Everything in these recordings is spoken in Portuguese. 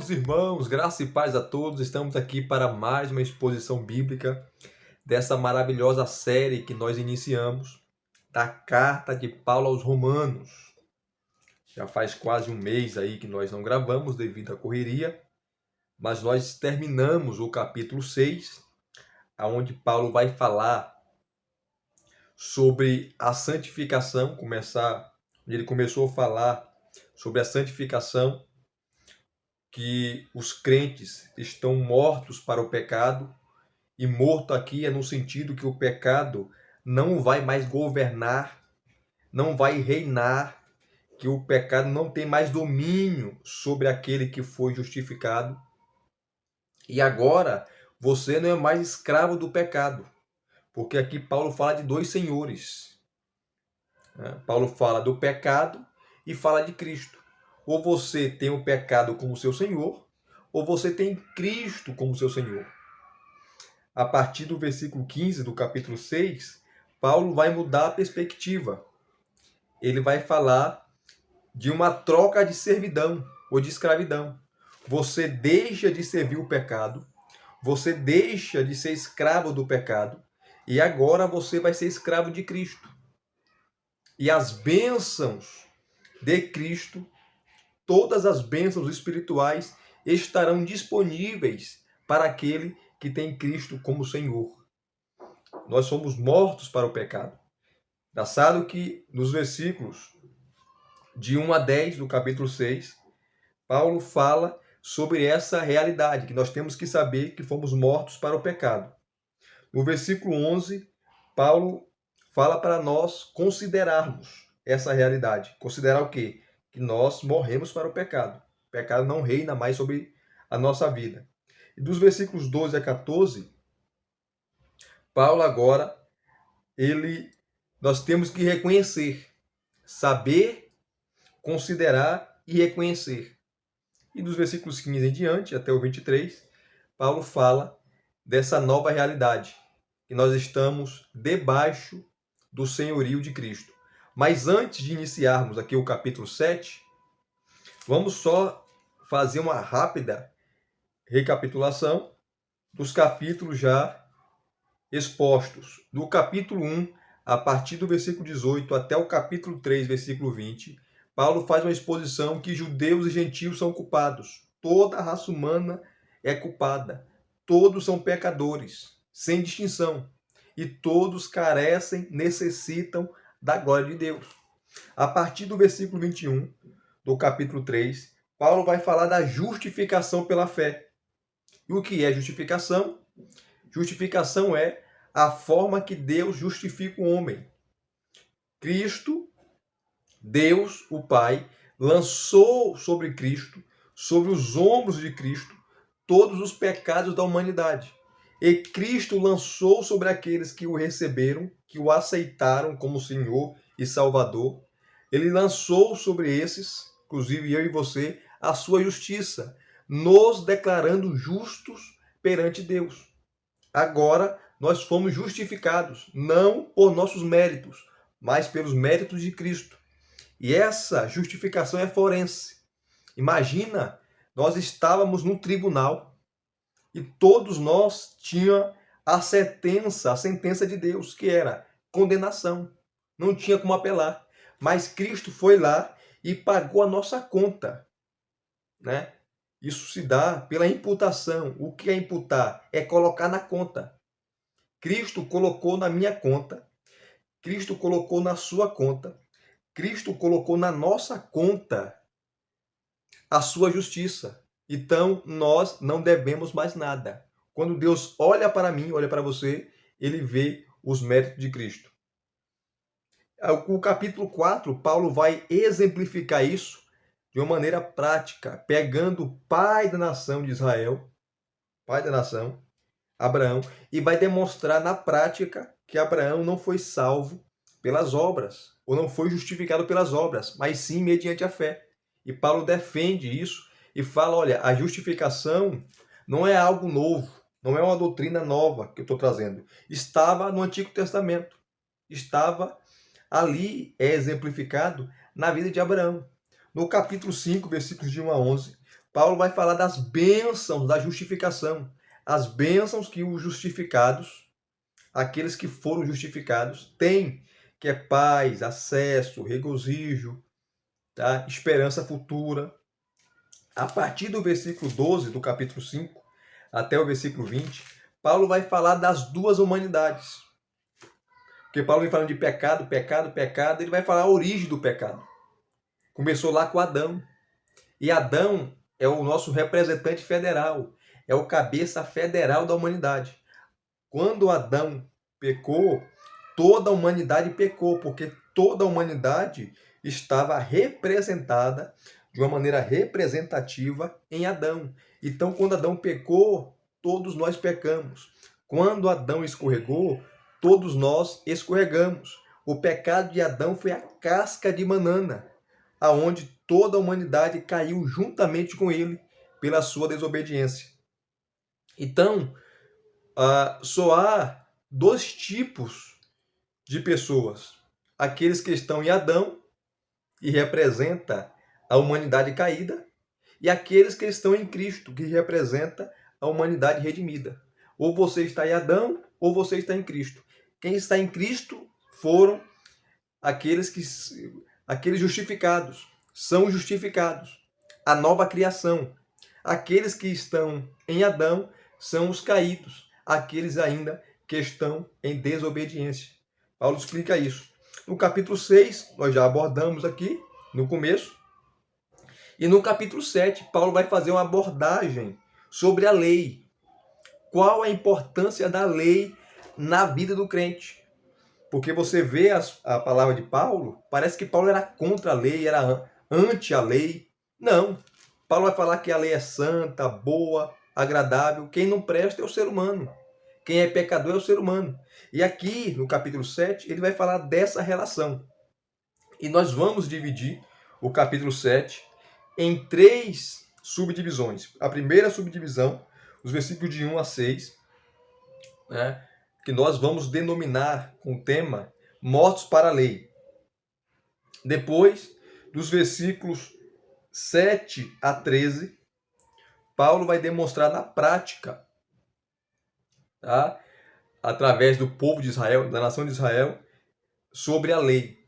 Amados irmãos, graça e paz a todos. Estamos aqui para mais uma exposição bíblica dessa maravilhosa série que nós iniciamos da carta de Paulo aos Romanos. Já faz quase um mês aí que nós não gravamos devido à correria, mas nós terminamos o capítulo 6, onde Paulo vai falar sobre a santificação, ele começou a falar sobre a santificação, que os crentes estão mortos para o pecado, e morto aqui é no sentido que o pecado não vai mais governar, não vai reinar, que o pecado não tem mais domínio sobre aquele que foi justificado. E agora você não é mais escravo do pecado, porque aqui Paulo fala de dois senhores. Paulo fala do pecado e fala de Cristo. Ou você tem o pecado como seu senhor, ou você tem Cristo como seu senhor. A partir do versículo 15 do capítulo 6, Paulo vai mudar a perspectiva. Ele vai falar de uma troca de servidão ou de escravidão. Você deixa de servir o pecado, você deixa de ser escravo do pecado, e agora você vai ser escravo de Cristo. E as bênçãos de Cristo, todas as bênçãos espirituais, estarão disponíveis para aquele que tem Cristo como Senhor. Nós somos mortos para o pecado. Engraçado que nos versículos de 1 a 10 do capítulo 6, Paulo fala sobre essa realidade, que nós temos que saber que fomos mortos para o pecado. No versículo 11, Paulo fala para nós considerarmos essa realidade. Considerar o quê? Que nós morremos para o pecado. O pecado não reina mais sobre a nossa vida. E dos versículos 12 a 14, Paulo agora, nós temos que reconhecer, saber, considerar e reconhecer. E dos versículos 15 em diante, até o 23, Paulo fala dessa nova realidade, que nós estamos debaixo do senhorio de Cristo. Mas antes de iniciarmos aqui o capítulo 7, vamos só fazer uma rápida recapitulação dos capítulos já expostos. Do capítulo 1, a partir do versículo 18 até o capítulo 3, versículo 20, Paulo faz uma exposição que judeus e gentios são culpados. Toda a raça humana é culpada. Todos são pecadores, sem distinção. E todos carecem, necessitam da glória de Deus. A partir do versículo 21 do capítulo 3, Paulo vai falar da justificação pela fé. E o que é justificação? Justificação é a forma que Deus justifica o homem. Cristo, Deus, o Pai, lançou sobre Cristo, sobre os ombros de Cristo, todos os pecados da humanidade. E Cristo lançou sobre aqueles que o receberam, que o aceitaram como Senhor e Salvador. Ele lançou sobre esses, inclusive eu e você, a sua justiça, nos declarando justos perante Deus. Agora nós fomos justificados, não por nossos méritos, mas pelos méritos de Cristo. E essa justificação é forense. Imagina, nós estávamos num tribunal e todos nós tínhamos a sentença de Deus, que era condenação. Não tinha como apelar. Mas Cristo foi lá e pagou a nossa conta, né? Isso se dá pela imputação. O que é imputar? É colocar na conta. Cristo colocou na minha conta, Cristo colocou na sua conta, Cristo colocou na nossa conta a sua justiça. Então, nós não devemos mais nada. Quando Deus olha para mim, olha para você, ele vê os méritos de Cristo. O capítulo 4, Paulo vai exemplificar isso de uma maneira prática, pegando o pai da nação de Israel, pai da nação, Abraão, e vai demonstrar na prática que Abraão não foi salvo pelas obras, ou não foi justificado pelas obras, mas sim mediante a fé. E Paulo defende isso e fala, olha, a justificação não é algo novo, não é uma doutrina nova que eu estou trazendo. Estava no Antigo Testamento, estava ali, é exemplificado na vida de Abraão. No capítulo 5, versículos de 1 a 11, Paulo vai falar das bênçãos da justificação. As bênçãos que os justificados, aqueles que foram justificados, têm, que é paz, acesso, regozijo, tá? Esperança futura. A partir do versículo 12 do capítulo 5 até o versículo 20, Paulo vai falar das duas humanidades. Porque Paulo vem falando de pecado, pecado, pecado, ele vai falar a origem do pecado. Começou lá com Adão. E Adão é o nosso representante federal, é o cabeça federal da humanidade. Quando Adão pecou, toda a humanidade pecou, porque toda a humanidade estava representada de uma maneira representativa em Adão. Então, quando Adão pecou, todos nós pecamos. Quando Adão escorregou, todos nós escorregamos. O pecado de Adão foi a casca de banana, aonde toda a humanidade caiu juntamente com ele pela sua desobediência. Então, só há dois tipos de pessoas. Aqueles que estão em Adão, que representa a humanidade caída, e aqueles que estão em Cristo, que representa a humanidade redimida. Ou você está em Adão, ou você está em Cristo. Quem está em Cristo foram aqueles justificados, são justificados, a nova criação. Aqueles que estão em Adão são os caídos, aqueles ainda que estão em desobediência. Paulo explica isso. No capítulo 6, nós já abordamos aqui, no começo. E no capítulo 7, Paulo vai fazer uma abordagem sobre a lei. Qual a importância da lei na vida do crente? Porque você vê a palavra de Paulo, parece que Paulo era contra a lei, era anti a lei. Não. Paulo vai falar que a lei é santa, boa, agradável. Quem não presta é o ser humano. Quem é pecador é o ser humano. E aqui, no capítulo 7, ele vai falar dessa relação. E nós vamos dividir o capítulo 7 em 3 subdivisões. A primeira subdivisão, os versículos de 1 a 6, né, que nós vamos denominar com o tema mortos para a lei. Depois, dos versículos 7 a 13, Paulo vai demonstrar na prática, tá, através do povo de Israel, da nação de Israel, sobre a lei.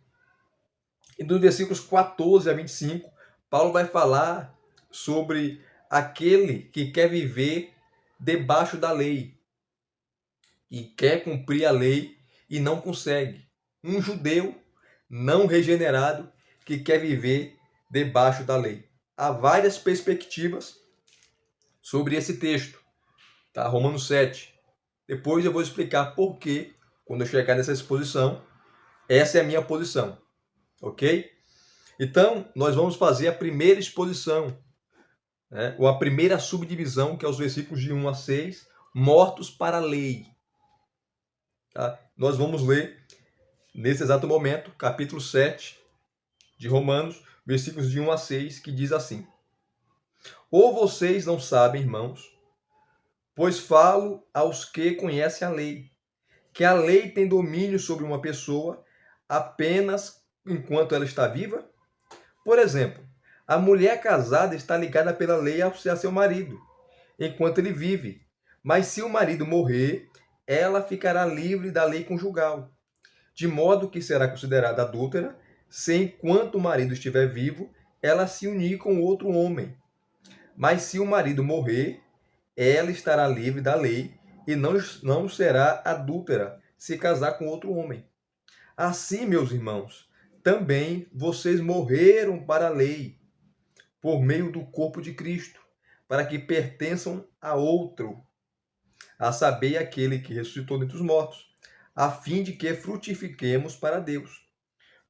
E dos versículos 14 a 25, Paulo vai falar sobre aquele que quer viver debaixo da lei e quer cumprir a lei e não consegue. Um judeu não regenerado que quer viver debaixo da lei. Há várias perspectivas sobre esse texto, tá? Romanos 7. Depois eu vou explicar por que, quando eu chegar nessa exposição, essa é a minha posição, ok? Então, nós vamos fazer a primeira exposição, né? Ou a primeira subdivisão, que é os versículos de 1 a 6, mortos para a lei. Tá? Nós vamos ler, nesse exato momento, capítulo 7 de Romanos, versículos de 1 a 6, que diz assim: Ou vocês não sabem, irmãos, pois falo aos que conhecem a lei, que a lei tem domínio sobre uma pessoa apenas enquanto ela está viva? Por exemplo, a mulher casada está ligada pela lei a seu marido, enquanto ele vive. Mas se o marido morrer, ela ficará livre da lei conjugal, de modo que será considerada adúltera se, enquanto o marido estiver vivo, ela se unir com outro homem. Mas se o marido morrer, ela estará livre da lei e não será adúltera se casar com outro homem. Assim, meus irmãos, também vocês morreram para a lei, por meio do corpo de Cristo, para que pertençam a outro, a saber, aquele que ressuscitou dentre os mortos, a fim de que frutifiquemos para Deus.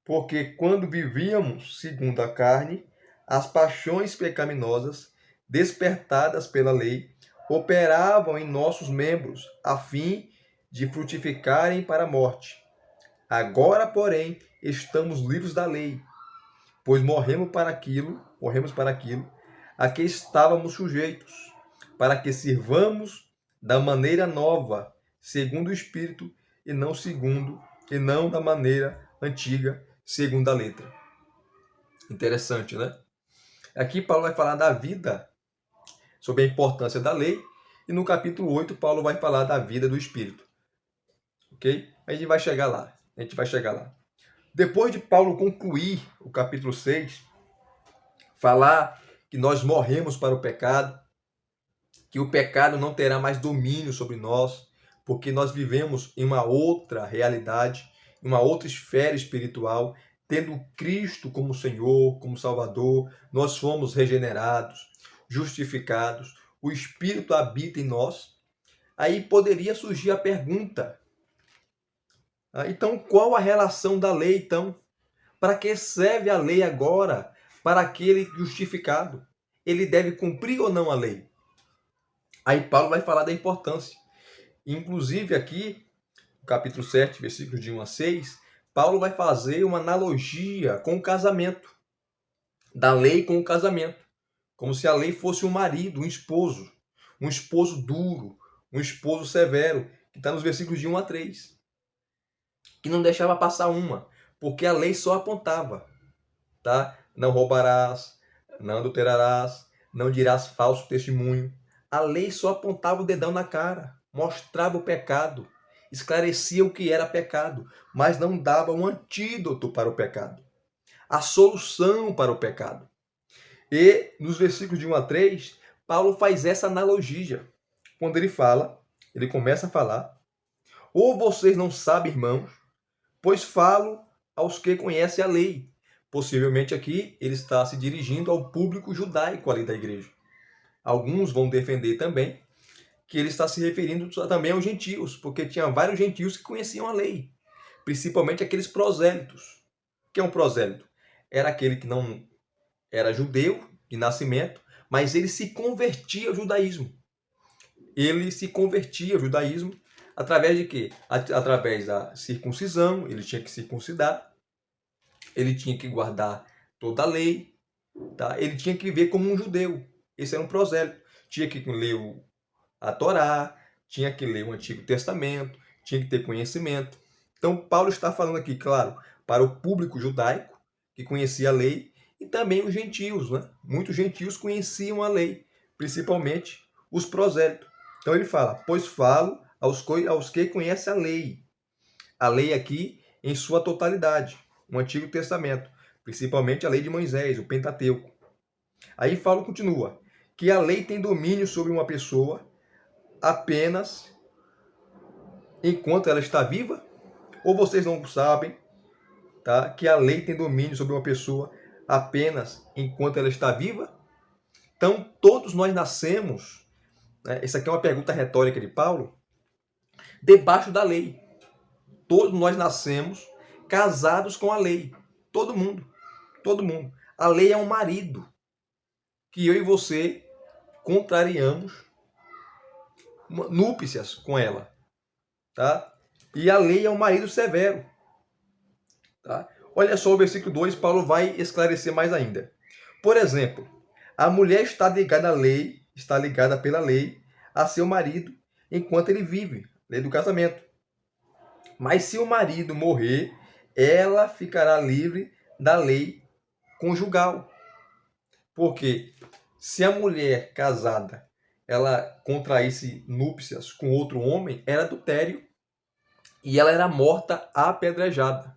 Porque quando vivíamos segundo a carne, as paixões pecaminosas, despertadas pela lei, operavam em nossos membros, a fim de frutificarem para a morte. Agora, porém, estamos livres da lei, pois morremos para aquilo a que estávamos sujeitos, para que sirvamos da maneira nova, segundo o Espírito, e não da maneira antiga, segundo a letra. Interessante, né? Aqui Paulo vai falar da vida sobre a importância da lei. E no capítulo 8, Paulo vai falar da vida do Espírito. Ok? A gente vai chegar lá. Depois de Paulo concluir o capítulo 6, falar que nós morremos para o pecado, que o pecado não terá mais domínio sobre nós, porque nós vivemos em uma outra realidade, em uma outra esfera espiritual, tendo Cristo como Senhor, como Salvador, nós fomos regenerados, justificados, o Espírito habita em nós. Aí poderia surgir a pergunta: então qual a relação da lei, então? Para que serve a lei agora para aquele justificado? Ele deve cumprir ou não a lei? Aí Paulo vai falar da importância. Inclusive aqui, no capítulo 7, versículos de 1 a 6, Paulo vai fazer uma analogia com o casamento. Da lei com o casamento. Como se a lei fosse um marido, um esposo duro, um esposo severo, que está nos versículos de 1 a 3. Que não deixava passar uma, porque a lei só apontava, tá? Não roubarás, não adulterarás, não dirás falso testemunho. A lei só apontava o dedão na cara, mostrava o pecado, esclarecia o que era pecado, mas não dava um antídoto para o pecado, a solução para o pecado. E nos versículos de 1 a 3, Paulo faz essa analogia. Quando ele começa a falar: ou vocês não sabem, irmãos, pois falo aos que conhecem a lei. Possivelmente aqui ele está se dirigindo ao público judaico ali da igreja. Alguns vão defender também que ele está se referindo também aos gentios, porque tinha vários gentios que conheciam a lei, principalmente aqueles prosélitos. O que é um prosélito? Era aquele que não era judeu de nascimento, mas ele se convertia ao judaísmo. Ele se convertia ao judaísmo através de quê? Através da circuncisão, ele tinha que circuncidar, ele tinha que guardar toda a lei, tá? Ele tinha que viver como um judeu. Esse era um prosélito. Tinha que ler a Torá, tinha que ler o Antigo Testamento, tinha que ter conhecimento. Então, Paulo está falando aqui, claro, para o público judaico, que conhecia a lei, e também os gentios, né? Muitos gentios conheciam a lei, principalmente os prosélitos. Então ele fala: pois falo aos que conhecem a lei. A lei aqui em sua totalidade, o Antigo Testamento, principalmente a lei de Moisés, o Pentateuco. Aí Paulo continua: que a lei tem domínio sobre uma pessoa apenas enquanto ela está viva? Ou vocês não sabem, tá, que a lei tem domínio sobre uma pessoa apenas enquanto ela está viva? Então, todos nós nascemos, né, essa aqui é uma pergunta retórica de Paulo, debaixo da lei. Todos nós nascemos casados com a lei. Todo mundo. Todo mundo. A lei é um marido que eu e você contrariamos núpcias com ela, tá? E a lei é um marido severo, tá? Olha só o versículo 2, Paulo vai esclarecer mais ainda. Por exemplo, a mulher está ligada pela lei a seu marido enquanto ele vive, lei do casamento. Mas se o marido morrer, ela ficará livre da lei conjugal. Porque se a mulher casada ela contraísse núpcias com outro homem, era adultério e ela era morta apedrejada.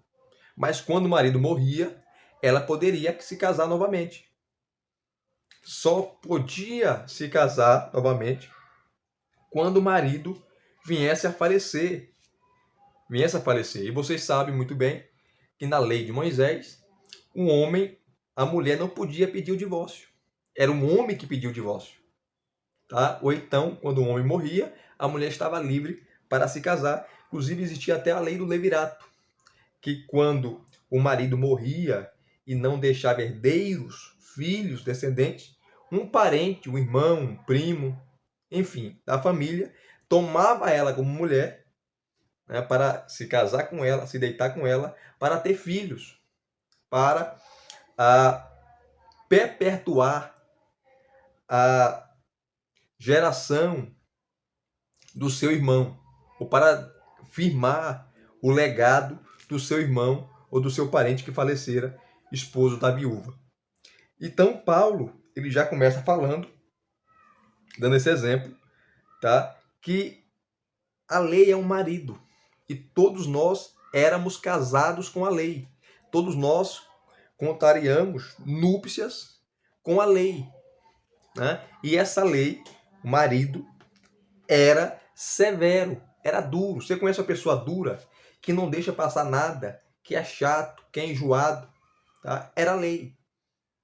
Mas quando o marido morria, ela poderia se casar novamente. Só podia se casar novamente quando o marido viesse a falecer. E vocês sabem muito bem que na lei de Moisés, a mulher não podia pedir o divórcio. Era um homem que pedia o divórcio. Tá? Ou então, quando o homem morria, a mulher estava livre para se casar. Inclusive, existia até a lei do levirato, que quando o marido morria e não deixava herdeiros, filhos, descendentes, um parente, um irmão, um primo, enfim, da família, tomava ela como mulher, né, para se casar com ela, se deitar com ela, para ter filhos, para perpetuar a geração do seu irmão, ou para firmar o legado do seu irmão ou do seu parente que falecera, esposo da viúva. Então, Paulo, ele já começa falando dando esse exemplo, tá? Que a lei é um marido e todos nós éramos casados com a lei. Todos nós contrariamos núpcias com a lei, né? E essa lei, o marido, era severo, era duro. Você conhece uma pessoa dura que não deixa passar nada, que é chato, que é enjoado, tá? Era lei.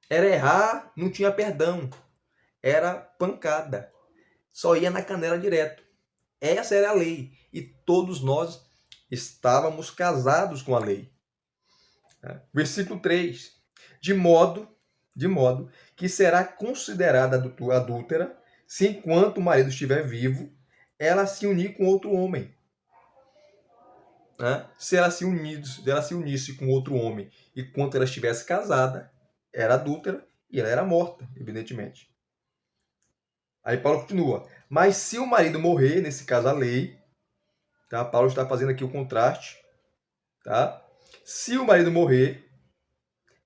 Era errar, não tinha perdão. Era pancada. Só ia na canela direto. Essa era a lei. E todos nós estávamos casados com a lei. Versículo 3. De modo que será considerada adúltera se enquanto o marido estiver vivo, ela se unir com outro homem. Se ela se unisse com outro homem enquanto ela estivesse casada, era adúltera e ela era morta, evidentemente. Aí Paulo continua. Mas se o marido morrer, nesse caso a lei, tá? Paulo está fazendo aqui o contraste, tá? Se o marido morrer,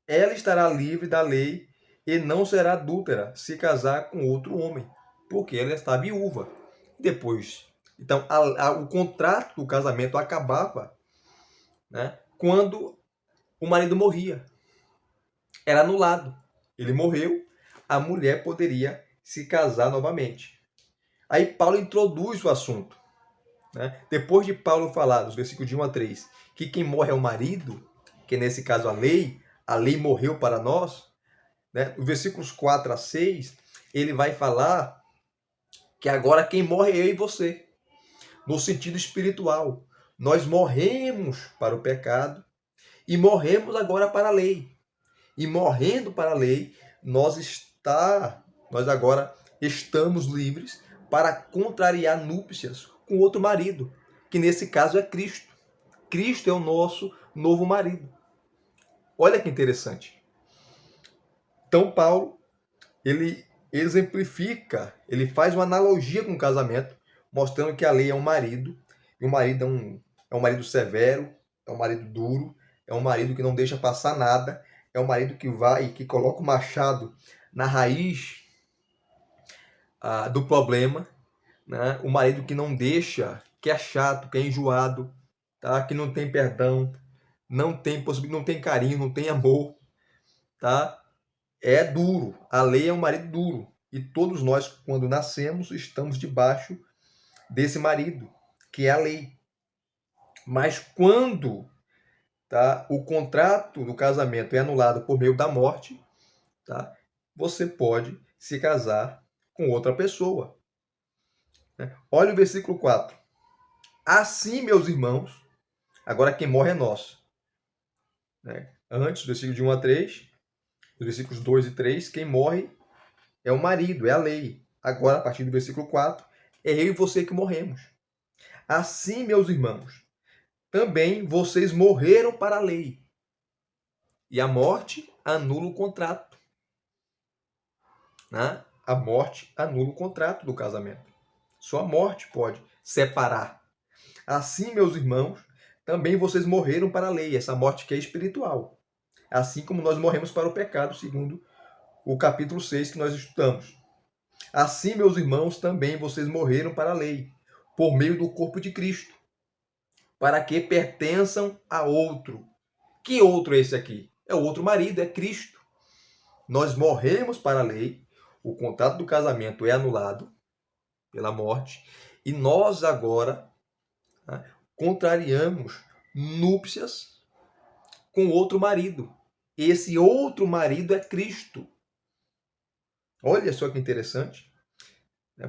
ela estará livre da lei e não será adúltera se casar com outro homem, porque ela está viúva. Depois, então, o contrato do casamento acabava, né, quando o marido morria. Era anulado. Ele morreu, a mulher poderia se casar novamente. Aí Paulo introduz o assunto. Né? Depois de Paulo falar, nos versículos de 1 a 3, que quem morre é o marido, que nesse caso a lei morreu para nós, né? Nos versículos 4 a 6, ele vai falar que agora quem morre é eu e você, no sentido espiritual. Nós morremos para o pecado e morremos agora para a lei. E morrendo para a lei, nós agora estamos livres para contrariar núpcias com outro marido, que nesse caso é Cristo. Cristo é o nosso novo marido. Olha que interessante. Então Paulo, ele exemplifica, ele faz uma analogia com o casamento, mostrando que a lei é um marido, e o marido é um marido severo, é um marido duro, é um marido que não deixa passar nada, é um marido que vai e que coloca o machado na raiz do problema, né? O marido que não deixa, que é chato, que é enjoado, tá? Que não tem perdão, não tem possibilidade, não tem carinho, não tem amor, tá? É duro. A lei é um marido duro. E todos nós, quando nascemos, estamos debaixo desse marido, que é a lei. Mas quando, tá, o contrato do casamento é anulado por meio da morte, tá, você pode se casar com outra pessoa. Olha o versículo 4. Assim, meus irmãos, agora quem morre é nós. Antes, do versículo de 1 a 3, os versículos 2 e 3, quem morre é o marido, é a lei. Agora, a partir do versículo 4, é eu e você que morremos. Assim, meus irmãos, também vocês morreram para a lei. E a morte anula o contrato. Né? A morte anula o contrato do casamento. Só a morte pode separar. Assim, meus irmãos, também vocês morreram para a lei, essa morte que é espiritual. Assim como nós morremos para o pecado, segundo o capítulo 6 que nós estudamos. Assim, meus irmãos, também vocês morreram para a lei, por meio do corpo de Cristo, para que pertençam a outro. Que outro é esse aqui? É o outro marido, é Cristo. Nós morremos para a lei, o contrato do casamento é anulado pela morte, e nós agora contrariamos núpcias com outro marido. Esse outro marido é Cristo. Olha só que interessante.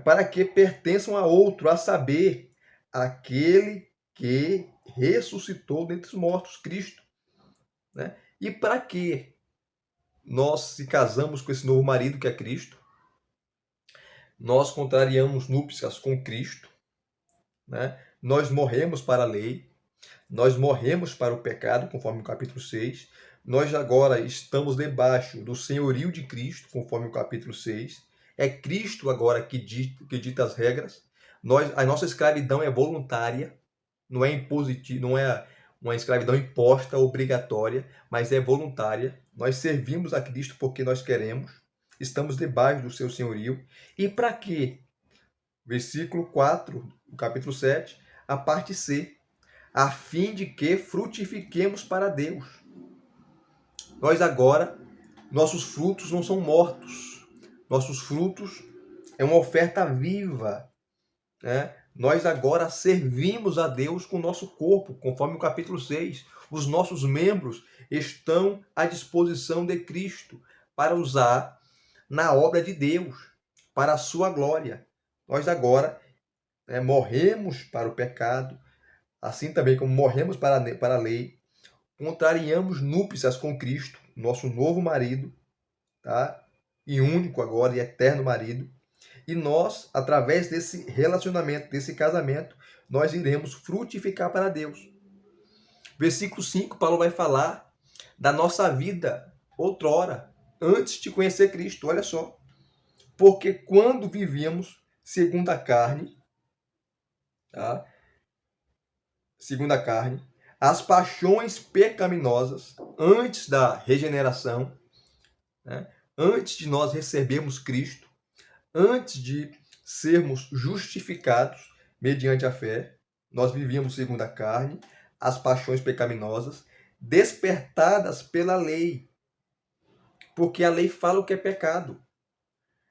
Para que pertençam a outro, a saber, aquele que ressuscitou dentre os mortos, Cristo. E para que nós se casamos com esse novo marido que é Cristo? Nós contrariamos núpcias com Cristo. Nós morremos para a lei, nós morremos para o pecado, conforme o capítulo 6. Nós agora estamos debaixo do senhorio de Cristo, conforme o capítulo 6. É Cristo agora que dita as regras. A nossa escravidão é voluntária, não é impositiva, não é uma escravidão imposta, obrigatória, mas é voluntária. Nós servimos a Cristo porque nós queremos. estamos debaixo do seu senhorio. E para quê? Versículo 4, do capítulo 7, a parte C. A fim de que frutifiquemos para Deus. Nós agora, nossos frutos não são mortos. Nossos frutos é uma oferta viva, né? Nós agora servimos a Deus com o nosso corpo, conforme o capítulo 6. Os nossos membros estão à disposição de Cristo para usar na obra de Deus, para a sua glória. Nós agora morremos para o pecado, assim também como morremos para a lei, contrariamos núpcias com Cristo, nosso novo marido, tá? E único agora e eterno marido. E nós, através desse relacionamento, desse casamento, nós iremos frutificar para Deus. Versículo 5, Paulo vai falar da nossa vida outrora, antes de conhecer Cristo. Olha só. Porque quando vivíamos segundo a carne, tá? Segundo a carne, as paixões pecaminosas, antes da regeneração, né? Antes de nós recebermos Cristo, antes de sermos justificados mediante a fé, nós vivíamos segundo a carne, as paixões pecaminosas, despertadas pela lei. Porque a lei fala o que é pecado.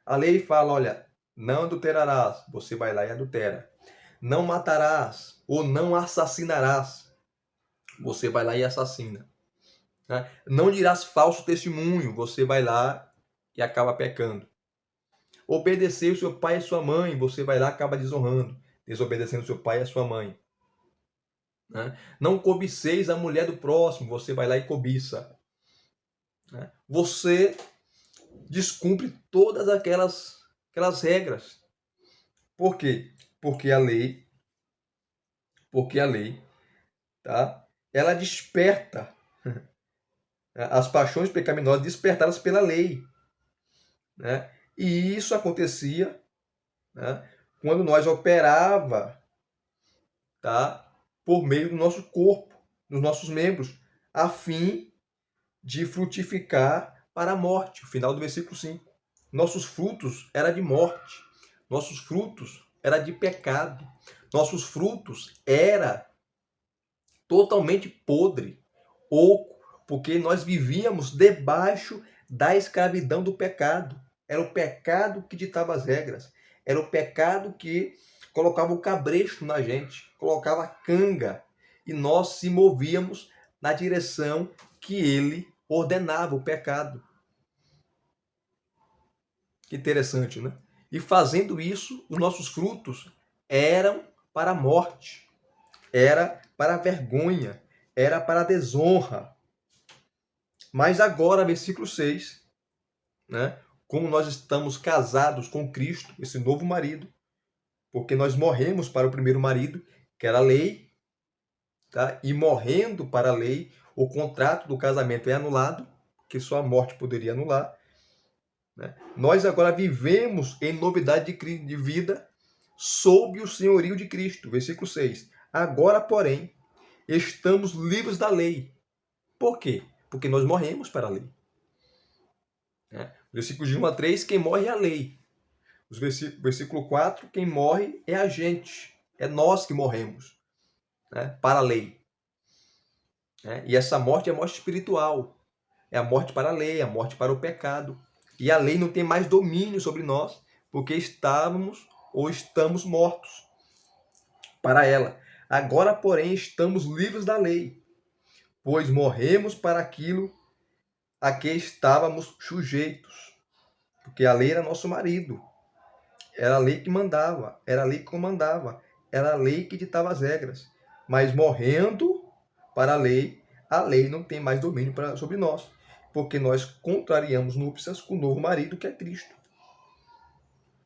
A lei fala, olha, não adulterarás, você vai lá e adultera. Não matarás ou não assassinarás, você vai lá e assassina. Não dirás falso testemunho, você vai lá e acaba pecando. Obedecer o seu pai e sua mãe, você vai lá e acaba desonrando, desobedecendo seu pai e a sua mãe. Não cobiceis a mulher do próximo, você vai lá e cobiça. Você descumpre todas aquelas regras. Por quê? Porque a lei, tá? Ela desperta as paixões pecaminosas despertadas pela lei, né? E isso acontecia, né, quando nós operava, tá, por meio do nosso corpo, dos nossos membros, a fim de frutificar para a morte. O final do versículo 5. Nossos frutos era de morte. Nossos frutos era de pecado. Nossos frutos era totalmente podre, oco, porque nós vivíamos debaixo da escravidão do pecado. Era o pecado que ditava as regras. Era o pecado que colocava o cabresto na gente, colocava a canga. E nós se movíamos na direção que ele ordenava, o pecado. Que interessante, né? E fazendo isso, os nossos frutos eram para a morte, era para a vergonha, era para a desonra. Mas agora, versículo 6, né? Como nós estamos casados com Cristo, esse novo marido, porque nós morremos para o primeiro marido, que era a lei, tá? E morrendo para a lei, o contrato do casamento é anulado, que só a morte poderia anular. Né? Nós agora vivemos em novidade de vida sob o senhorio de Cristo. Versículo 6. Agora, porém, estamos livres da lei. Por quê? Porque nós morremos para a lei. Versículos de 1 a 3, quem morre é a lei. Versículo 4, quem morre é a gente. É nós que morremos, né, para a lei. E essa morte é a morte espiritual. É a morte para a lei, a morte para o pecado. E a lei não tem mais domínio sobre nós, porque estávamos ou estamos mortos para ela. Agora, porém, estamos livres da lei, pois morremos para aquilo a que estávamos sujeitos. Porque a lei era nosso marido. Era a lei que mandava, era a lei que comandava, era a lei que ditava as regras. Mas morrendo para a lei não tem mais domínio sobre nós, porque nós contrariamos núpcias com o novo marido, que é Cristo.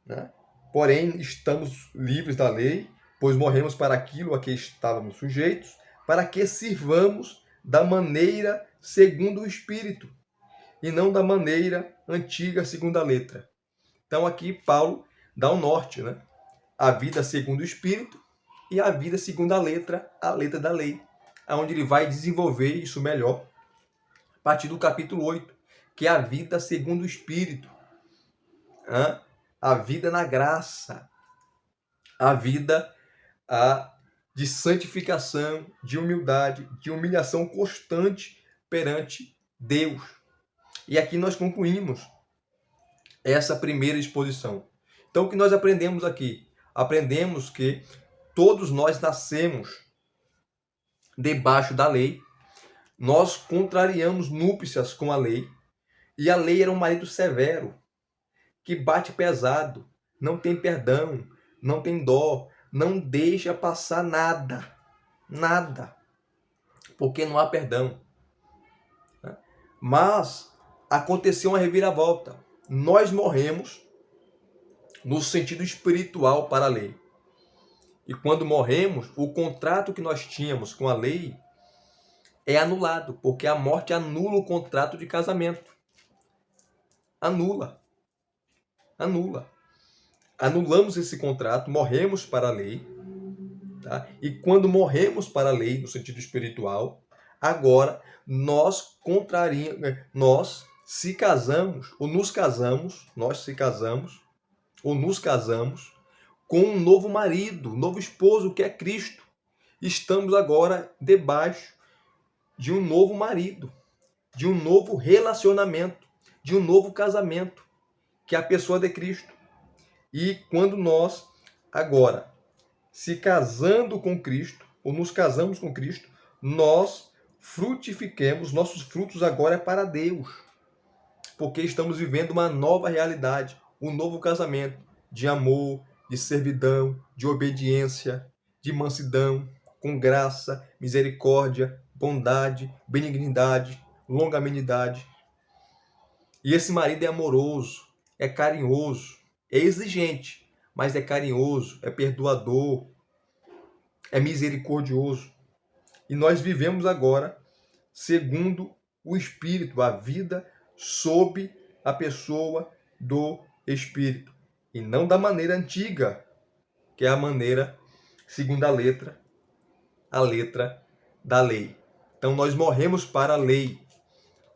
Né? Porém, estamos livres da lei, pois morremos para aquilo a que estávamos sujeitos, para que sirvamos da maneira segundo o Espírito, e não da maneira antiga segundo a letra. Então aqui Paulo dá um norte, né? A vida segundo o Espírito e a vida segundo a letra da lei, onde ele vai desenvolver isso melhor a partir do capítulo 8, que é a vida segundo o Espírito. A vida na graça, a vida de santificação, de humildade, de humilhação constante perante Deus. E aqui nós concluímos essa primeira exposição. Então, o que nós aprendemos aqui? Aprendemos que todos nós nascemos debaixo da lei, nós contrariamos núpcias com a lei, e a lei era um marido severo, que bate pesado, não tem perdão, não tem dó, não deixa passar nada, nada, porque não há perdão. Mas aconteceu uma reviravolta. Nós morremos no sentido espiritual para a lei. E quando morremos, o contrato que nós tínhamos com a lei é anulado, porque a morte anula o contrato de casamento. Anula. Anulamos esse contrato, morremos para a lei. Tá? E quando morremos para a lei, no sentido espiritual, agora nós se casamos, ou nos casamos, com um novo marido, um novo esposo, que é Cristo. Estamos agora debaixo de um novo marido, de um novo relacionamento, de um novo casamento, que é a pessoa de Cristo. E quando nós agora se casando com Cristo, ou nos casamos com Cristo, nós frutifiquemos, nossos frutos agora é para Deus, porque estamos vivendo uma nova realidade, um novo casamento de amor, de servidão, de obediência, de mansidão, com graça, misericórdia, bondade, benignidade, longanimidade. E esse marido é amoroso, é carinhoso, é exigente, mas é carinhoso, é perdoador, é misericordioso. E nós vivemos agora segundo o Espírito, a vida sob a pessoa do Espírito. E não da maneira antiga, que é a maneira segundo a letra da lei. Então nós morremos para a lei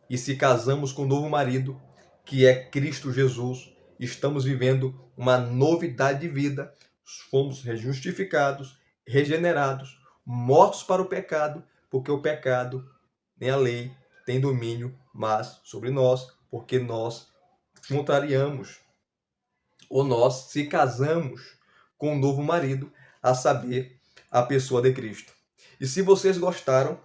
e se casamos com o novo marido, que é Cristo Jesus. Estamos vivendo uma novidade de vida, fomos justificados, regenerados, mortos para o pecado, porque o pecado, nem a lei, tem domínio mais sobre nós, porque nós contrariamos, ou nós se casamos com um novo marido, a saber, a pessoa de Cristo. E se vocês gostaram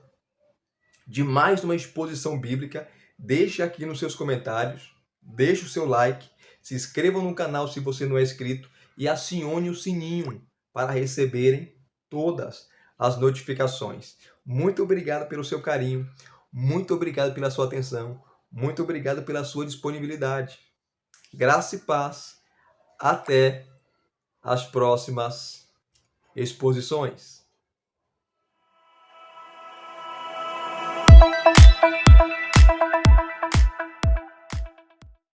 de mais uma exposição bíblica, deixe aqui nos seus comentários, deixe o seu like, se inscrevam no canal se você não é inscrito e acione o sininho para receberem todas as notificações. Muito obrigado pelo seu carinho, muito obrigado pela sua atenção, muito obrigado pela sua disponibilidade. Graça e paz. Até as próximas exposições.